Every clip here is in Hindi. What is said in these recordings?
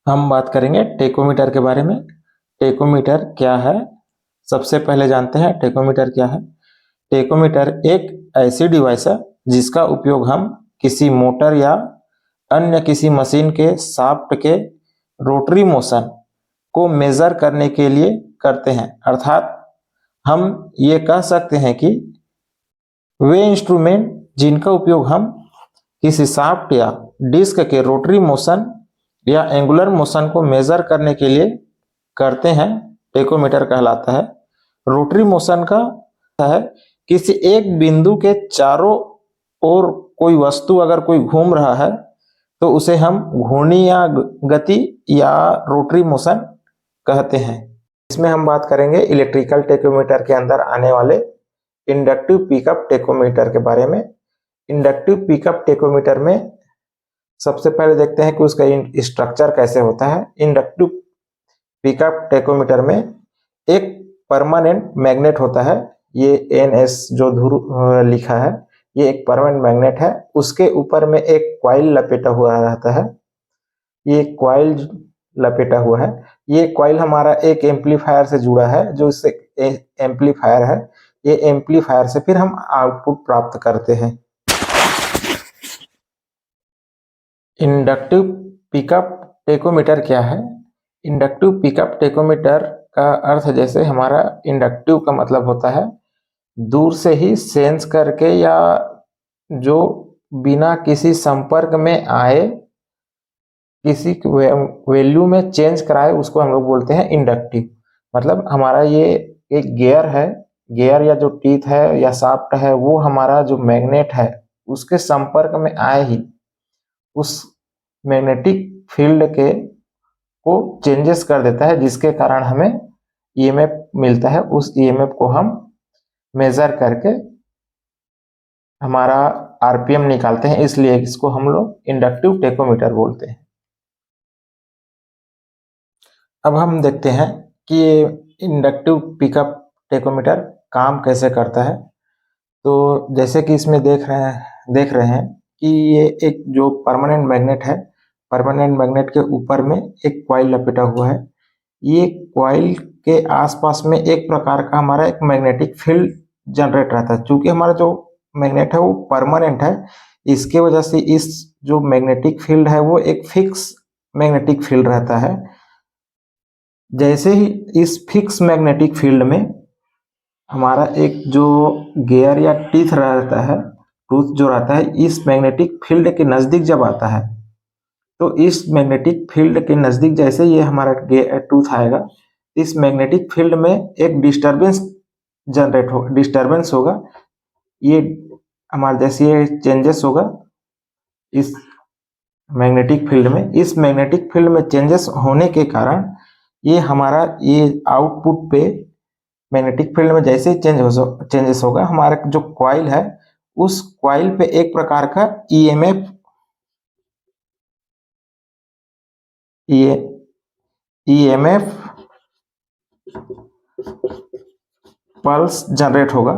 हम बात करेंगे टेकोमीटर के बारे में। टेकोमीटर क्या है, सबसे पहले जानते हैं टेकोमीटर क्या है। टेकोमीटर एक ऐसी डिवाइस है जिसका उपयोग हम किसी मोटर या अन्य किसी मशीन के शाफ्ट के रोटरी मोशन को मेजर करने के लिए करते हैं। अर्थात हम ये कह सकते हैं कि वे इंस्ट्रूमेंट जिनका उपयोग हम किसी शाफ्ट या डिस्क के रोटरी मोशन या एंगुलर मोशन को मेजर करने के लिए करते हैं, टेकोमीटर कहलाता है। रोटरी मोशन का है किसी एक बिंदु के चारों ओर कोई वस्तु अगर कोई घूम रहा है तो उसे हम घूर्णी या गति या रोटरी मोशन कहते हैं। इसमें हम बात करेंगे इलेक्ट्रिकल टेकोमीटर के अंदर आने वाले इंडक्टिव पिकअप टेकोमीटर के बारे में। इंडक्टिव पिकअप टेकोमीटर में सबसे पहले देखते हैं कि उसका स्ट्रक्चर कैसे होता है। इंडक्टिव पिकअप टेकोमीटर में एक परमानेंट मैग्नेट होता है, ये NS जो लिखा है ये एक परमानेंट मैग्नेट है। उसके ऊपर में एक कॉइल लपेटा हुआ रहता है, ये कॉइल लपेटा हुआ है। ये कॉइल हमारा एक एम्पलीफायर से जुड़ा है, जो इससे एम्पलीफायर है। ये एम्पलीफायर से फिर हम आउटपुट प्राप्त करते हैं। इंडक्टिव पिकअप टेकोमीटर क्या है? इंडक्टिव पिकअप टेकोमीटर का अर्थ जैसे हमारा इंडक्टिव का मतलब होता है दूर से ही सेंस करके या जो बिना किसी संपर्क में आए किसी वैल्यू में चेंज कराए उसको हम लोग बोलते हैं इंडक्टिव। मतलब हमारा ये एक गियर है, गियर या जो टीथ है या शाफ्ट है वो हमारा जो मैग्नेट है उसके संपर्क में आए ही उस मैग्नेटिक फील्ड के को चेंजेस कर देता है, जिसके कारण हमें ईएमएफ मिलता है। उस ईएमएफ को हम मेजर करके हमारा आरपीएम निकालते हैं, इसलिए इसको हम लोग इंडक्टिव टेकोमीटर बोलते हैं। अब हम देखते हैं कि ये इंडक्टिव पिकअप टेकोमीटर काम कैसे करता है। तो जैसे कि इसमें देख रहे हैं कि ये एक जो परमानेंट मैग्नेट है, परमानेंट मैग्नेट के ऊपर में एक कॉइल लपेटा हुआ है। ये कॉइल के आसपास में एक प्रकार का हमारा एक मैग्नेटिक फील्ड जनरेट रहता है। चूंकि हमारा जो मैग्नेट है वो परमानेंट है, इसके वजह से इस जो मैग्नेटिक फील्ड है वो एक फिक्स मैग्नेटिक फील्ड रहता है। जैसे ही इस फिक्स मैग्नेटिक फील्ड में हमारा एक जो गियर या टीथ रहता है, टूथ जो रहता है, इस मैग्नेटिक फील्ड के नजदीक जब आता है तो इस मैग्नेटिक फील्ड के नजदीक जैसे ये हमारा टूथ आएगा, इस मैग्नेटिक फील्ड में एक डिस्टरबेंस होगा। ये हमारे जैसे ये चेंजेस होगा इस मैग्नेटिक फील्ड में। इस मैग्नेटिक फील्ड में चेंजेस होने के कारण ये हमारा ये आउटपुट पे मैग्नेटिक फील्ड में जैसे चेंजेस होगा, हमारा जो कॉइल है उस कॉइल पे एक प्रकार का ईएमएफ पल्स जनरेट होगा।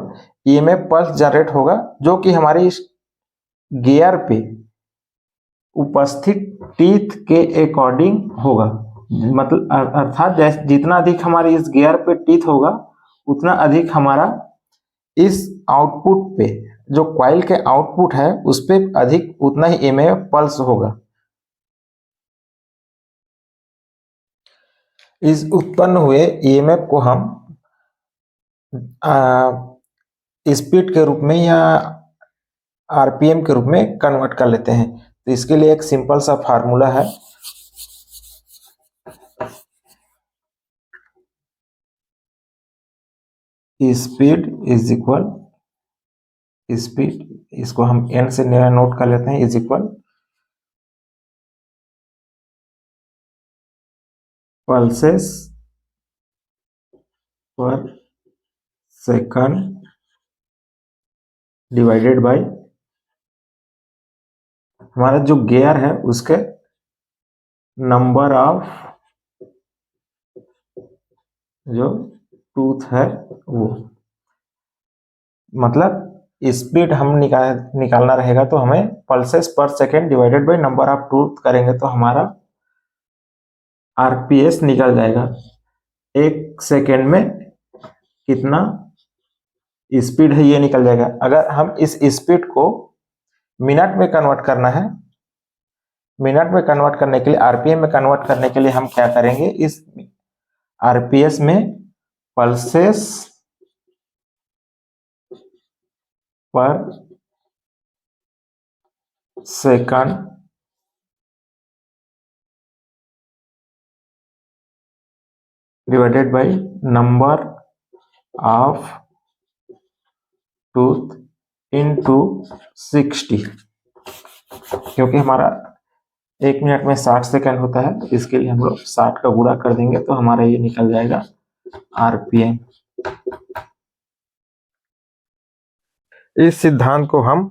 ईएमएफ पल्स जनरेट होगा जो कि हमारी इस गियर पे उपस्थित टीथ के अकॉर्डिंग होगा। मतलब अर्थात जितना अधिक हमारे इस गियर पे टीथ होगा उतना अधिक हमारा इस आउटपुट पे जो कॉइल के आउटपुट है उस पे अधिक उतना ही ईएमएफ पल्स होगा। इस उत्पन्न हुए ईएमएफ को हम स्पीड के रूप में या आरपीएम के रूप में कन्वर्ट कर लेते हैं। तो इसके लिए एक सिंपल सा फार्मूला है। स्पीड इज इक्वल स्पीड, इसको हम एन से नोट कर लेते हैं, इज इक्वल पल्सेस पर सेकंड डिवाइडेड बाय हमारा जो गियर है उसके नंबर ऑफ जो टूथ है वो। मतलब स्पीड हम निकालना रहेगा तो हमें पल्सेस पर second divided by number of tooth करेंगे तो हमारा आरपीएस निकल जाएगा। 1 सेकेंड में कितना स्पीड है ये निकल जाएगा। अगर हम इस स्पीड को मिनट में कन्वर्ट करना है, मिनट में कन्वर्ट करने के लिए, आरपीएम में कन्वर्ट करने के लिए हम क्या करेंगे, इस आरपीएस में पल्सेस पर second divided by number of tooth into 60, क्योंकि हमारा 1 मिनट में 60 सेकंड होता है, तो इसके लिए हम लोग 60 का गुणा कर देंगे तो हमारा ये निकल जाएगा आरपीएम। इस सिद्धांत को हम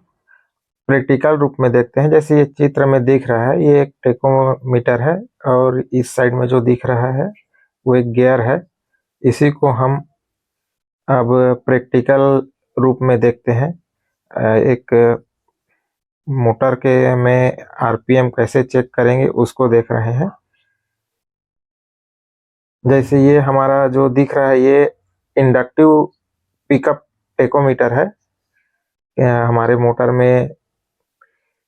प्रैक्टिकल रूप में देखते हैं। जैसे ये चित्र में दिख रहा है, ये एक टेकोमीटर है और इस साइड में जो दिख रहा है वो एक गियर है। इसी को हम अब प्रैक्टिकल रूप में देखते हैं। एक मोटर के में आरपीएम कैसे चेक करेंगे उसको देख रहे हैं। जैसे ये हमारा जो दिख रहा है ये इंडक्टिव पिकअप टेकोमीटर है। हमारे मोटर में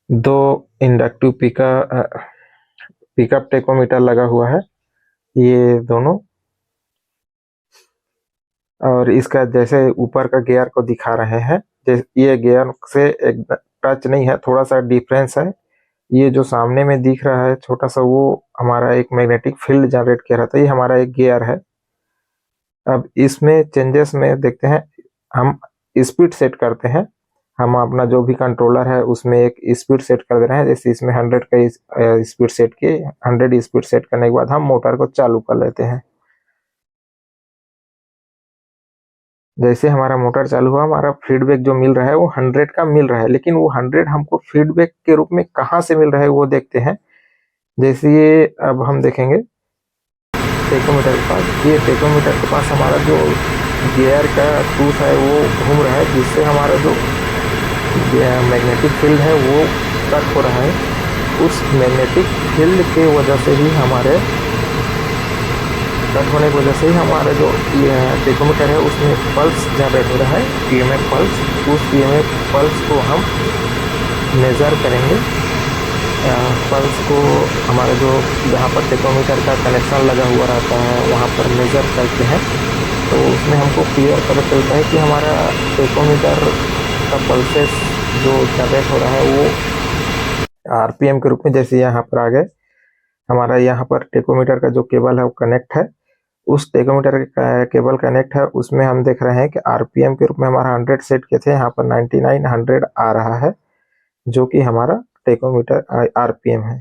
2 इंडक्टिव पिकअप टेकोमीटर लगा हुआ है, ये दोनों। और इसका जैसे ऊपर का गियर को दिखा रहे हैं, ये गियर से एक टच नहीं है, थोड़ा सा डिफरेंस है। ये जो सामने में दिख रहा है छोटा सा, वो हमारा एक मैग्नेटिक फील्ड जनरेट किया रहता है, ये हमारा एक गियर है। अब इसमें चेंजेस में देखते हैं, हम स्पीड सेट करते हैं। हम अपना जो भी कंट्रोलर है उसमें एक स्पीड सेट कर दे रहे हैं। जैसे इसमें 100 का स्पीड सेट किए, 100 स्पीड सेट करने के बाद हम मोटर को चालू कर लेते हैं। जैसे हमारा मोटर चालू हुआ, हमारा फीडबैक जो मिल रहा है वो 100 का मिल रहा है, लेकिन वो 100 हमको फीडबैक के रूप में कहाँ से मिल रहा है वो देखते हैं। जैसे ये अब हम देखेंगे टेकोमीटर के पास, ये टेकोमीटर के पास हमारा जो गियर का टूथ है वो घूम रहा है, जिससे हमारा जो मैग्नेटिक फील्ड है वो कट हो रहा है। उस मैग्नेटिक फील्ड के वजह से ही हमारे कट होने की वजह से ही हमारा जो टेकोमीटर है उसमें पल्स जनरेट हो रहा है, ईएमएफ पल्स। उस ईएमएफ पल्स को हम मेज़र करेंगे। पल्स को हमारा जो जहाँ पर टेकोमीटर का कनेक्शन लगा हुआ रहता है वहाँ पर मेज़र करते हैं, तो उसमें हमको क्लियर पता चलता है कि हमारा टेकोमीटर का पल्सेस जो जनरेट हो रहा है वो आरपीएम के रूप में। जैसे यहाँ पर आ गए, हमारा यहाँ पर टेकोमीटर का जो केबल है वो कनेक्ट है, उस टेकोमीटर का केबल कनेक्ट है, उसमें हम देख रहे हैं कि आरपीएम के रूप में हमारा 100 सेट के थे, यहाँ पर 99 100 आ रहा है, जो कि हमारा टेकोमीटर आरपीएम है।